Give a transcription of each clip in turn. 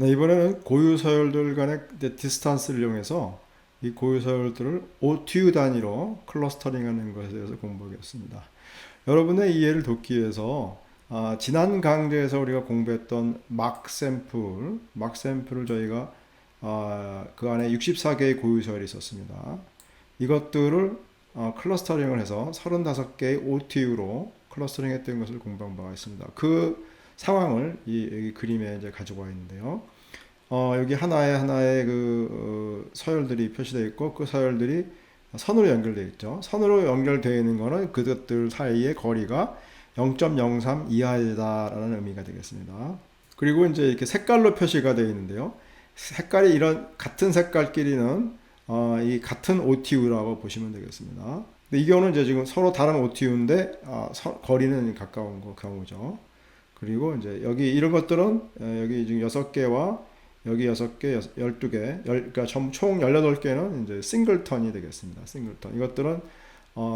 네, 이번에는 고유 서열들 간의 디스턴스를 이용해서 이 고유 서열들을 OTU 단위로 클러스터링하는 것에 대해서 공부하겠습니다. 여러분의 이해를 돕기 위해서 지난 강좌에서 우리가 공부했던 막 샘플을 저희가 그 안에 64개의 고유 서열이 있었습니다. 이것들을 클러스터링을 해서 35개의 OTU로 클러스터링 했던 것을 공부한 바가 있습니다. 그 상황을 여기 그림에 이제 가지고 와 있는데요. 여기 하나의 서열들이 표시되어 있고 그 서열들이 선으로 연결되어 있죠. 선으로 연결되어 있는 거는 그것들 사이의 거리가 0.03 이하이다라는 의미가 되겠습니다. 그리고 이제 이렇게 색깔로 표시가 되어 있는데요. 색깔이 이런 같은 색깔끼리는 이 같은 OTU라고 보시면 되겠습니다. 근데 이 경우는 이제 지금 서로 다른 OTU인데 거리는 가까운 경우죠. 그리고 이제 여기 이런 것들은 여기 지금 6개와 여기 6개, 12개, 그러니까 총 18개는 이제 싱글턴이 되겠습니다. 싱글턴. 이것들은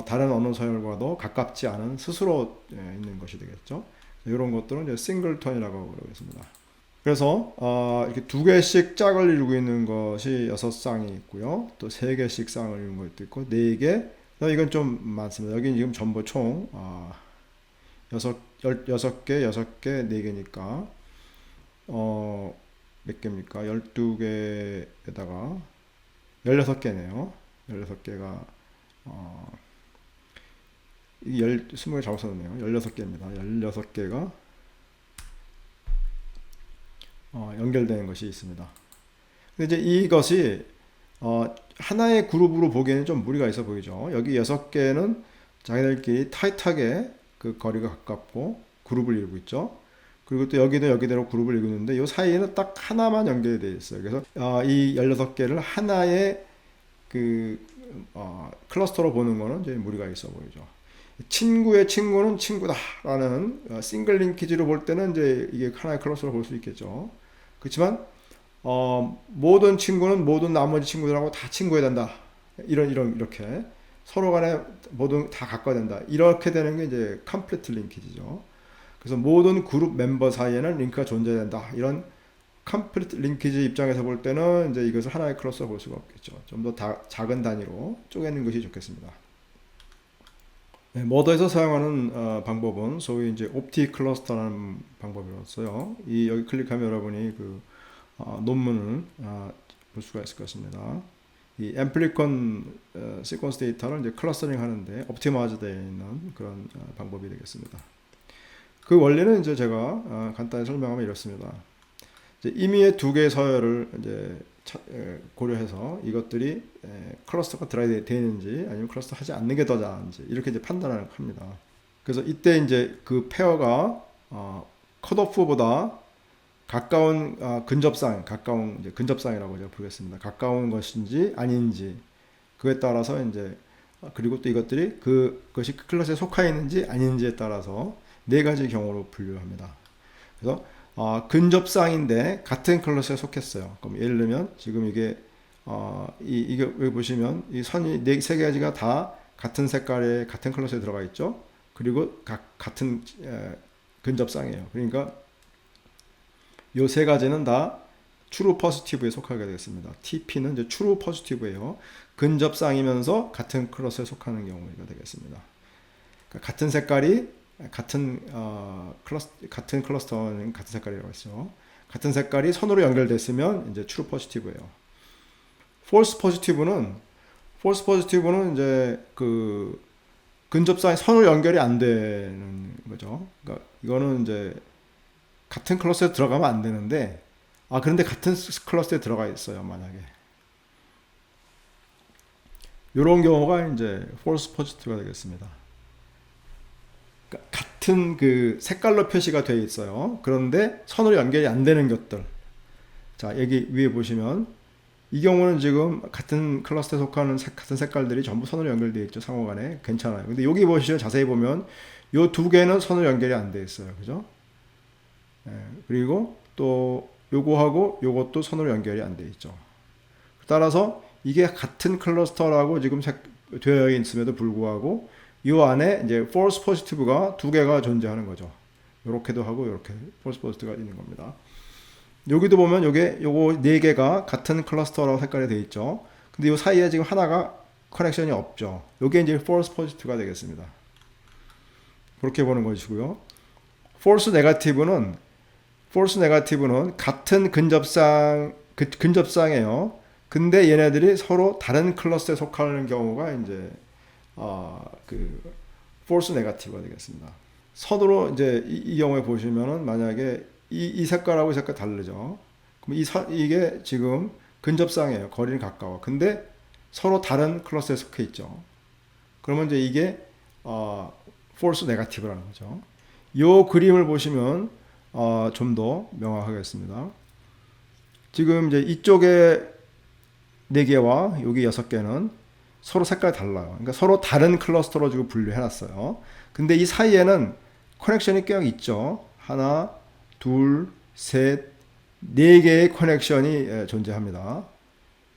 다른 어느 서열과도 가깝지 않은 스스로 있는 것이 되겠죠. 이런 것들은 이제 싱글턴이라고 그러겠습니다. 그래서 이렇게 2개씩 짝을 이루고 있는 것이 6쌍이 있고요. 또 3개씩 쌍을 이루는 것도 있고 4개. 이건 좀 많습니다. 여기 지금 전부 총 16개, 4개니까 몇 개입니까? 12개에다가 16개네요. 16개가 20개 잘못 썼네요. 16개입니다. 16개가 연결되는 것이 있습니다. 근데 이제 이것이 하나의 그룹으로 보기에는 좀 무리가 있어 보이죠. 여기 6개는 자기들끼리 타이트하게 그 거리가 가깝고 그룹을 이루고 있죠. 그리고 또 여기대로 그룹을 이루는데 이 사이에는 딱 하나만 연결이 되어 있어요. 그래서 이 16개를 하나의 클러스터로 보는 거는 이제 무리가 있어 보이죠. 친구의 친구는 친구다라는 싱글 링키지로 볼 때는 이제 이게 하나의 클러스터로 볼 수 있겠죠. 그렇지만 모든 친구는 모든 나머지 친구들하고 다 친구해야 된다. 이렇게 서로 간에 모두 다 가까워야 된다. 이렇게 되는 게 이제 컴플리트 링키지죠. 그래서 모든 그룹 멤버 사이에는 링크가 존재해야 된다. 이런 컴플리트 링키지 입장에서 볼 때는 이제 이것을 하나의 클러스로 볼 수가 없겠죠. 좀 더 작은 단위로 쪼개는 것이 좋겠습니다. 네, 머더에서 사용하는 방법은 소위 이제 옵티 클러스터라는 방법이었어요. 여기 클릭하면 여러분이 논문을 볼 수가 있을 것입니다. 이 앰플리콘 시퀀스 데이터를 이제 클러스터링 하는데 옵티마이즈 되어 있는 그런 방법이 되겠습니다. 그 원리는 이제 제가 간단히 설명하면 이렇습니다. 이제 임의의 2개의 서열을 이제 고려해서 이것들이 클러스터가 드라이 되는지 아니면 클러스터 하지 않는 게 더 나은지 이렇게 이제 판단을 합니다. 그래서 이때 이제 그 페어가 컷오프보다 가까운 가까운 이제 근접상이라고 제가 부르겠습니다. 가까운 것인지 아닌지 그에 따라서 이제 그리고 또 이것들이 그것이 클래스에 속하 있는지 아닌지에 따라서 4가지 경우로 분류합니다. 그래서 근접상인데 같은 클래스에 속했어요. 그럼 예를 들면 지금 이게 여기 보시면 이 선이 3가지가 다 같은 색깔의 같은 클래스에 들어가 있죠. 그리고 같은 근접상이에요. 그러니까 이 3가지는 다 true positive에 속하게 되겠습니다. TP는 이제 true positive예요. 근접상이면서 같은 클래스에 속하는 경우가 되겠습니다. 그러니까 같은 색깔이 같은 클러스터는 같은 색깔이라고 했죠. 같은 색깔이 선으로 연결됐으면 이제 true positive예요. false positive는 이제 근접상이 선으로 연결이 안 되는 거죠. 그러니까 이거는 이제 같은 클러스에 들어가면 안 되는데 그런데 같은 클러스에 들어가 있어요. 만약에 이런 경우가 이제 false positive가 되겠습니다. 그러니까 같은 색깔로 표시가 되어 있어요. 그런데 선으로 연결이 안 되는 것들. 자, 여기 위에 보시면 이 경우는 지금 같은 클러스터에 속하는 같은 색깔들이 전부 선으로 연결되어 있죠. 상호간에 괜찮아요. 근데 여기 보시면 자세히 보면 이 2개는 선으로 연결이 안 되어 있어요. 그죠? 그리고 또 요거하고 요것도 선으로 연결이 안 되어 있죠. 따라서 이게 같은 클러스터라고 지금 되어 있음에도 불구하고 이 안에 이제 false positive가 2개가 존재하는 거죠. 이렇게도 하고 이렇게 false positive가 있는 겁니다. 여기도 보면 요거 네 개가 같은 클러스터라고 색깔이 되어 있죠. 근데 요 사이에 지금 하나가 커넥션이 없죠. 요게 이제 false positive가 되겠습니다. 그렇게 보는 것이고요. false negative는 같은 근접상이에요. 근데 얘네들이 서로 다른 클러스에 속하는 경우가 이제 그 false negative가 되겠습니다. 선으로 이제 이 경우에 보시면은 만약에 이 색깔하고 이 색깔 다르죠. 그럼 이게 지금 근접상이에요. 거리는 가까워. 근데 서로 다른 클러스에 속해 있죠. 그러면 이제 이게 false negative라는 거죠. 이 그림을 보시면 좀 더 명확하겠습니다. 지금 이제 이쪽에 4개와 여기 6개는 서로 색깔이 달라요. 그러니까 서로 다른 클러스터로 지금 분류해 놨어요. 근데 이 사이에는 커넥션이 꽤 있죠. 하나, 둘, 셋, 4개의 커넥션이 존재합니다.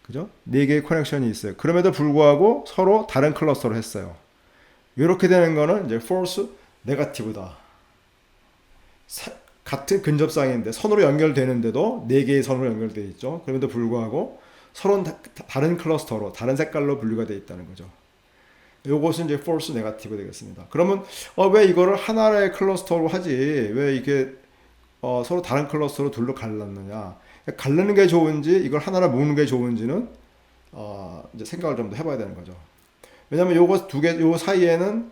그죠? 4개의 커넥션이 있어요. 그럼에도 불구하고 서로 다른 클러스터로 했어요. 이렇게 되는 거는 이제 false negative다. 같은 근접상인데 선으로 연결되는데도 4개의 선으로 연결되어 있죠. 그럼에도 불구하고 서로는 다른 클러스터로 다른 색깔로 분류가 되어 있다는 거죠. 요것은 이제 false negative 되겠습니다. 그러면 왜 이거를 하나의 클러스터로 하지? 왜 이게 서로 다른 클러스터로 둘로 갈랐느냐? 갈르는 게 좋은지 이걸 하나로 모으는 게 좋은지는 이제 생각을 좀 더 해봐야 되는 거죠. 왜냐하면 요거 요 사이에는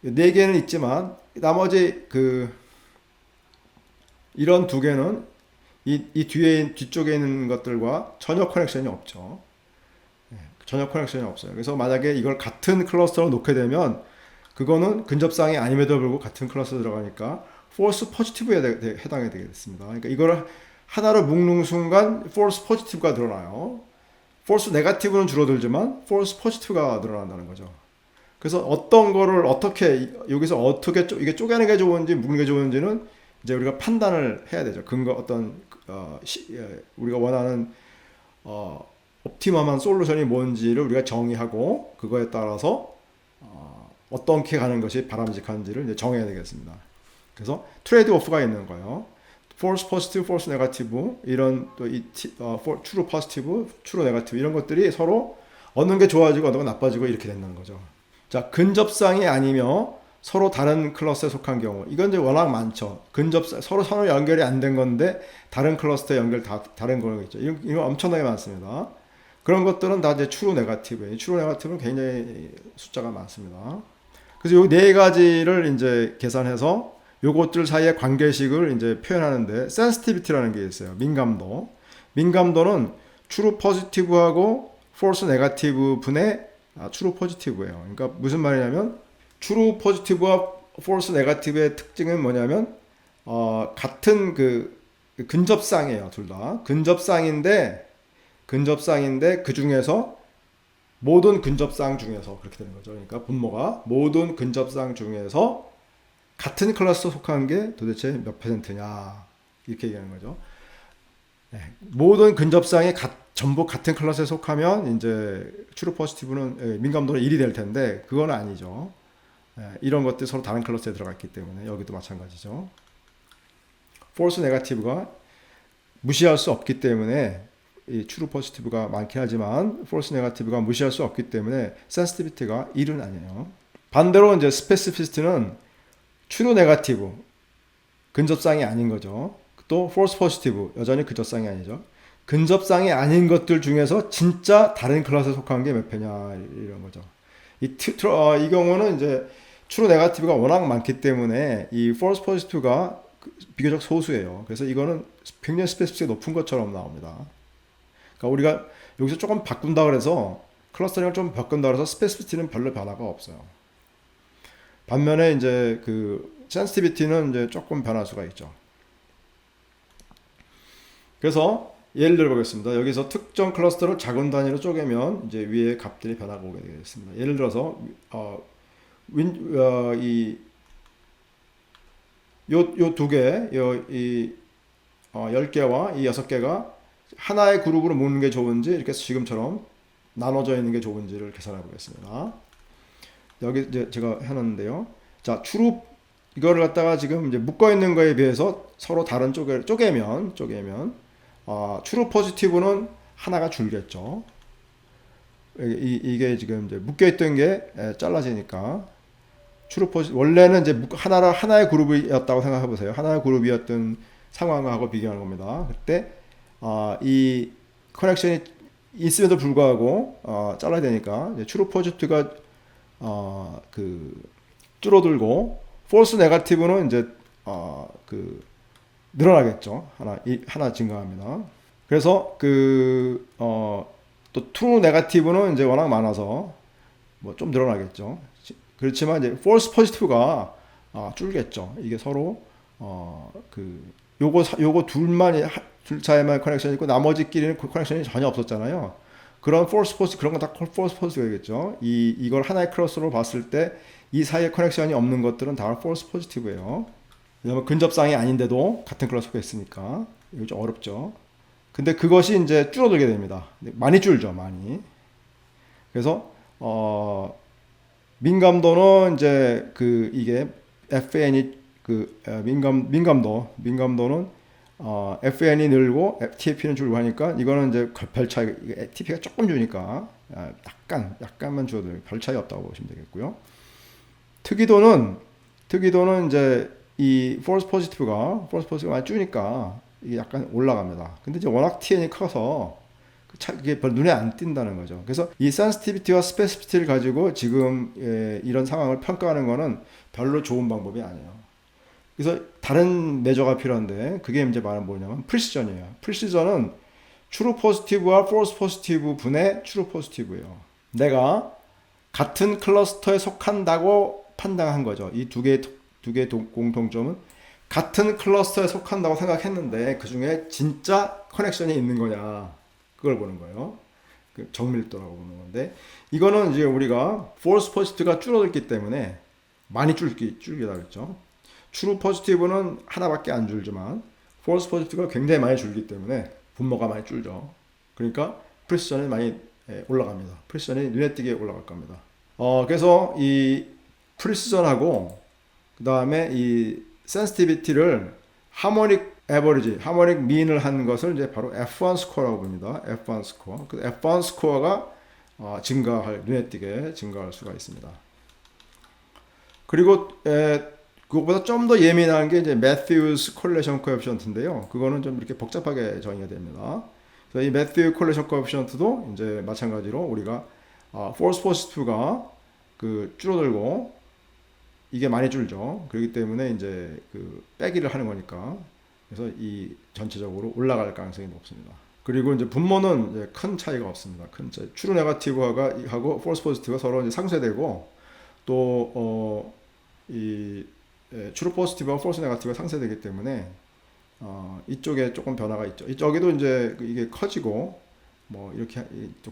4개는 있지만 나머지 이런 2개는 이 뒤쪽에 있는 것들과 전혀 커넥션이 없죠. 전혀 커넥션이 없어요. 그래서 만약에 이걸 같은 클러스터로 놓게 되면 그거는 근접상이 아님에도 불구하고 같은 클러스에 들어가니까 false positive에 해당이 되겠습니다. 그러니까 이걸 하나로 묶는 순간 false positive가 늘어나요. false negative는 줄어들지만 false positive가 늘어난다는 거죠. 그래서 어떤 거를 어떻게 여기서 어떻게 이게 쪼개는 게 좋은지 묶는 게 좋은지는 이제 우리가 판단을 해야 되죠. 우리가 원하는 옵티멈한 솔루션이 뭔지를 우리가 정의하고 그거에 따라서 어떻게 가는 것이 바람직한지를 이제 정해야 되겠습니다. 그래서 트레이드 오프가 있는 거예요. false positive, false negative 이런 또 true positive, true negative 이런 것들이 서로 어느 게 좋아지고 어느 게 나빠지고 이렇게 된다는 거죠. 자, 근접상이 아니며 서로 다른 클러스에 속한 경우 이건 이제 워낙 많죠. 서로 선으로 연결이 안 된 건데 다른 클러스터에 다른 거겠죠. 이거 엄청나게 많습니다. 그런 것들은 다 이제 true negative예요. true negative는 굉장히 숫자가 많습니다. 그래서 요 4가지를 이제 계산해서 요것들 사이의 관계식을 이제 표현하는데 sensitivity라는 게 있어요. 민감도는 true positive하고 false negative 분의 true positive예요. 그러니까 무슨 말이냐면 true positive와 false negative의 특징은 뭐냐면 같은 근접상이에요. 둘 다 근접상인데 그 중에서 모든 근접상 중에서 그렇게 되는 거죠. 그러니까 분모가 모든 근접상 중에서 같은 클러스에 속한 게 도대체 몇 %냐 이렇게 얘기하는 거죠. 네, 모든 근접상이 전부 같은 클러스에 속하면 이제 true positive는 민감도는 1이 될 텐데 그건 아니죠. 이런 것들이 서로 다른 클러스에 들어가 있기 때문에 여기도 마찬가지죠. false negative가 무시할 수 없기 때문에 이 true positive가 많긴 하지만 false negative가 무시할 수 없기 때문에 sensitivity가 1은 아니에요. 반대로 이제 specificity는 true negative 근접상이 아닌 거죠. 또 false positive 여전히 근접상이 아니죠. 근접상이 아닌 것들 중에서 진짜 다른 클래스에 속한 게 몇 패냐 이런 거죠. 이 경우는 이제 true negative가 워낙 많기 때문에 이 false positive가 비교적 소수예요. 그래서 이거는 굉장히 스페시피티가 높은 것처럼 나옵니다. 그러니까 우리가 여기서 조금 바꾼다 그래서 클러스터링을 좀 바꾼다 그래서 스페시피티는 별로 변화가 없어요. 반면에 이제 sensitivity는 이제 조금 변할 수가 있죠. 그래서 예를 들어 보겠습니다. 여기서 특정 클러스터를 작은 단위로 쪼개면 이제 위에 값들이 변화가 오게 되겠습니다. 예를 들어서 요 두 개, 이 10개와 이 6개가 하나의 그룹으로 묶는 게 좋은지 이렇게 지금처럼 나눠져 있는 게 좋은지를 계산해 보겠습니다. 여기 이제 제가 해놨는데요. 자, 이거를 갖다가 지금 이제 묶어 있는 거에 비해서 서로 다른 쪼개면 true positive는 하나가 줄겠죠. 이게 지금 이제 묶여있던 게 잘라지니까 true positive 원래는 이제 하나의 그룹이었다고 생각해 보세요. 하나의 그룹이었던 상황하고 비교하는 겁니다. 그때 이 커넥션이 있음에도 불구하고 잘라야 되니까 이제 true positive가 그 줄어들고 false negative는 이제 그 늘어나겠죠. 하나 증가합니다. 그래서 또 true negative는 이제 워낙 많아서 뭐 좀 늘어나겠죠. 그렇지만 이제 false positive가 줄겠죠. 이게 서로 요거 둘 사이만 커넥션이 있고 나머지끼리는 커넥션이 전혀 없었잖아요. 그런 false positive 그런 건 다 false positive겠죠. 이걸 하나의 클러스로 봤을 때 이 사이에 커넥션이 없는 것들은 다 false positive예요. 왜냐면 근접상이 아닌데도 같은 클러스가 있으니까 이거 좀 어렵죠. 근데 그것이 이제 줄어들게 됩니다. 많이 줄죠, 많이. 그래서 민감도는 이제 이게 FN이 민감도는 FN이 늘고 TF는 줄고 하니까 이거는 이제 별 차이, TP가 조금 주니까 약간만 줄어도 별 차이 없다고 보시면 되겠고요. 특이도는 이제 이 false positive가 많이 줄니까 이게 약간 올라갑니다. 근데 이제 워낙 TN이 커서 이게 별 눈에 안 띈다는 거죠. 그래서 이 sensitivity와 specificity를 가지고 지금 이런 상황을 평가하는 거는 별로 좋은 방법이 아니에요. 그래서 다른 메저가 필요한데 그게 이제 말은 뭐냐면 precision이에요. precision은 true positive와 false positive 분의 true positive예요. 내가 같은 클러스터에 속한다고 판단한 거죠. 이 두 개의 공통점은 같은 클러스터에 속한다고 생각했는데 그 중에 진짜 커넥션이 있는 거냐 그걸 보는 거예요. 그 정밀도라고 보는 건데 이거는 이제 우리가 false positive가 줄어들기 때문에 많이 줄기다 그랬죠. true positive는 하나밖에 안 줄지만 false positive가 굉장히 많이 줄기 때문에 분모가 많이 줄죠. 그러니까 프리시전이 많이 올라갑니다. 프리시전이 눈에 띄게 올라갈 겁니다. 그래서 이 프리시전하고 그 다음에 이 sensitivity를 하모닉 에버리지, 하모닉 민을 한 것을 이제 바로 F1 스코어라고 봅니다. F1 스코어. 그 F1 스코어가 눈에 띄게 증가할 수가 있습니다. 그리고 그것보다 좀 더 예민한 게 이제 Matthews Correlation Coefficient인데요. 그거는 좀 이렇게 복잡하게 정의가 됩니다. 그래서 이 Matthews Correlation Coefficient도 이제 마찬가지로 우리가 false positive가 줄어들고 이게 많이 줄죠. 그렇기 때문에 이제 빼기를 하는 거니까 그래서 이 전체적으로 올라갈 가능성이 높습니다. 그리고 이제 분모는 이제 큰 차이가 없습니다. 큰 차이. true negative가 하고 false positive가 서로 이제 상쇄되고 또 이 true positive와 false negative가 상쇄되기 때문에 이쪽에 조금 변화가 있죠. 이쪽에도 이제 이게 커지고 뭐 이렇게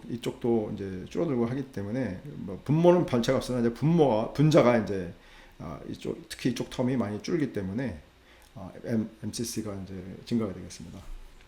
이쪽도 이제 줄어들고 하기 때문에 뭐 분모는 변차가 없으나 이제 분자가 이제 특히 이쪽 텀이 많이 줄기 때문에 MCC가 이제 증가가 되겠습니다.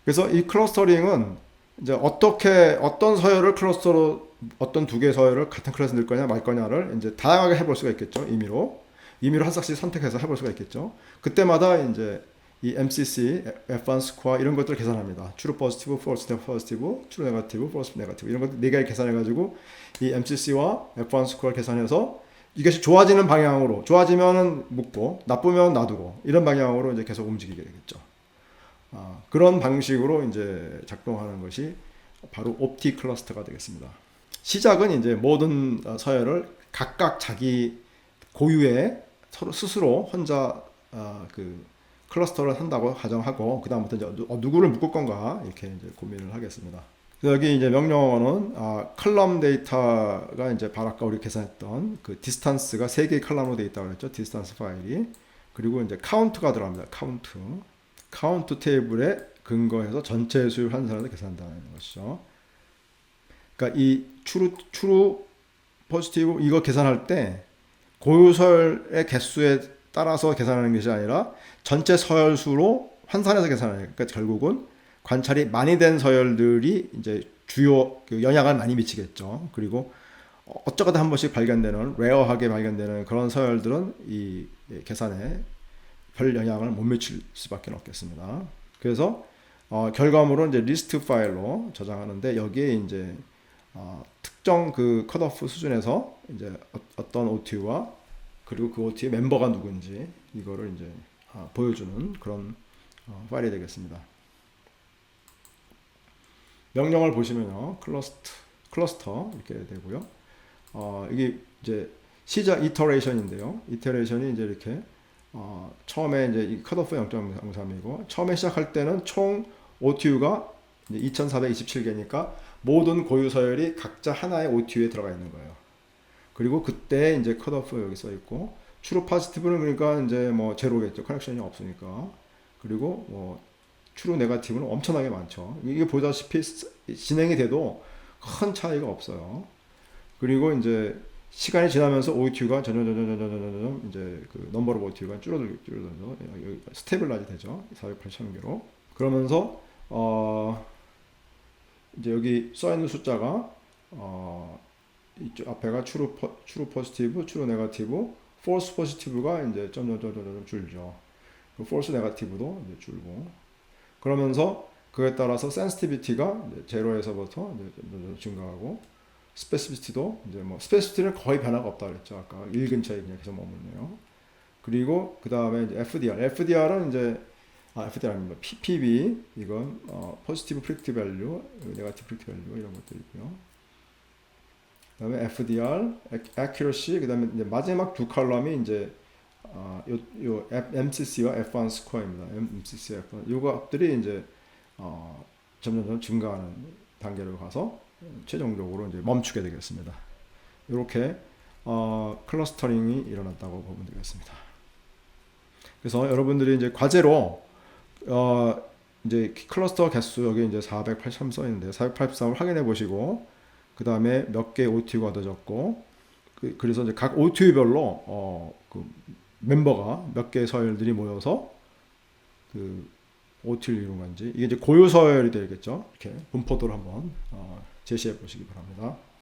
그래서 이 클러스터링은 이제 어떤 서열을 클러스터로 어떤 두 개의 서열을 같은 클래스에 넣을 거냐 말 거냐를 이제 다양하게 해볼 수가 있겠죠. 임의로 한 싹씩 선택해서 해볼 수가 있겠죠. 그때마다 이제 이 MCC, F1 스코어 이런 것들을 계산합니다. true positive, false positive, true negative, false negative 이런 것들 4개를 계산해가지고 이 MCC와 F1 스코어를 계산해서 이것이 좋아지는 방향으로 좋아지면은 묶고 나쁘면 놔두고 이런 방향으로 이제 계속 움직이게 되겠죠. 그런 방식으로 이제 작동하는 것이 바로 옵티 클러스터가 되겠습니다. 시작은 이제 모든 서열을 각각 자기 고유의 스스로 혼자 클러스터를 한다고 가정하고 그 다음부터 이제 누구를 묶을 건가 이렇게 이제 고민을 하겠습니다. 여기 이제 명령어는 컬럼 데이터가 이제 바로 아까 우리 계산했던 그 디스턴스가 3개의 컬럼으로 되어 있다고 했죠. 디스턴스 파일이. 그리고 이제 카운트가 들어갑니다. 카운트 테이블에 근거해서 전체 수율 환산을 계산한다는 것이죠. 그러니까 이 true positive 이거 계산할 때 고유 서열의 개수에 따라서 계산하는 것이 아니라 전체 서열 수로 환산해서 계산하는 거예요. 그러니까 결국은 관찰이 많이 된 서열들이 이제 주요 영향을 많이 미치겠죠. 그리고 어쩌다 한 번씩 발견되는 레어하게 발견되는 그런 서열들은 이 계산에 별 영향을 못 미칠 수밖에 없겠습니다. 그래서 결과물은 이제 리스트 파일로 저장하는데 여기에 이제 특정 그 컷오프 수준에서 이제 어떤 OT와 그리고 그 OT의 멤버가 누군지 이거를 이제 보여주는 그런 파일이 되겠습니다. 명령을 보시면요, 클러스터 이렇게 되고요. 이게 이제 시작 이터레이션인데요. 이터레이션이 이제 이렇게 처음에 이제 이 컷오프 0.03이고 처음에 시작할 때는 총 OTU가 2427개니까 모든 고유 서열이 각자 하나의 OTU에 들어가 있는 거예요. 그리고 그때 이제 컷오프 여기 써 있고 트루 포지티브는 그러니까 이제 뭐 제로겠죠. 커넥션이 없으니까. 그리고 뭐 트루 네거티브는 엄청나게 많죠. 이게 보다시피 진행이 돼도 큰 차이가 없어요. 그리고 이제 시간이 지나면서 OTU가 점점 이제 그 넘버 오브 OTU가 줄어들죠. 스테빌라이즈 되죠. 408,000개로. 그러면서 이제 여기 써 있는 숫자가 이쪽 앞에가 true positive, true negative, false positive가 이제 점점 줄죠. false negative도 이제 줄고. 그러면서 그에 따라서 sensitivity가 이제 제로에서부터 이제 증가하고 스페시피티도 이제 뭐 스페시피티는 거의 변화가 없다 그랬죠. 아까 1 근처에 그냥 계속 머물네요. 그리고 그 다음에 이제 FDR은 이제 FDR 아닙니다. PPV 이건 포지티브 프릭티브 밸류, 네거티브 프릭티브 밸류 이런 것도 있고요. 그다음에 FDR, accuracy, 그다음에 이제 마지막 두 컬럼이 이제 요 MCC와 F1 스코어입니다. MCC, F1 요것들이 이제 점점 증가하는 단계로 가서 최종적으로 이제 멈추게 되겠습니다. 이렇게 클러스터링이 일어났다고 보면 되겠습니다. 그래서 여러분들이 이제 과제로 이제 클러스터 개수 여기 이제 483 써 있는데 483을 확인해 보시고 그 다음에 몇 개 OTU가 얻어졌고 그래서 이제 각 OTU별로 그 멤버가 몇 개의 서열들이 모여서 그 OTU를 이룬 건지 이게 이제 고유 서열이 되겠죠. 이렇게 분포도를 한번 제시해 보시기 바랍니다.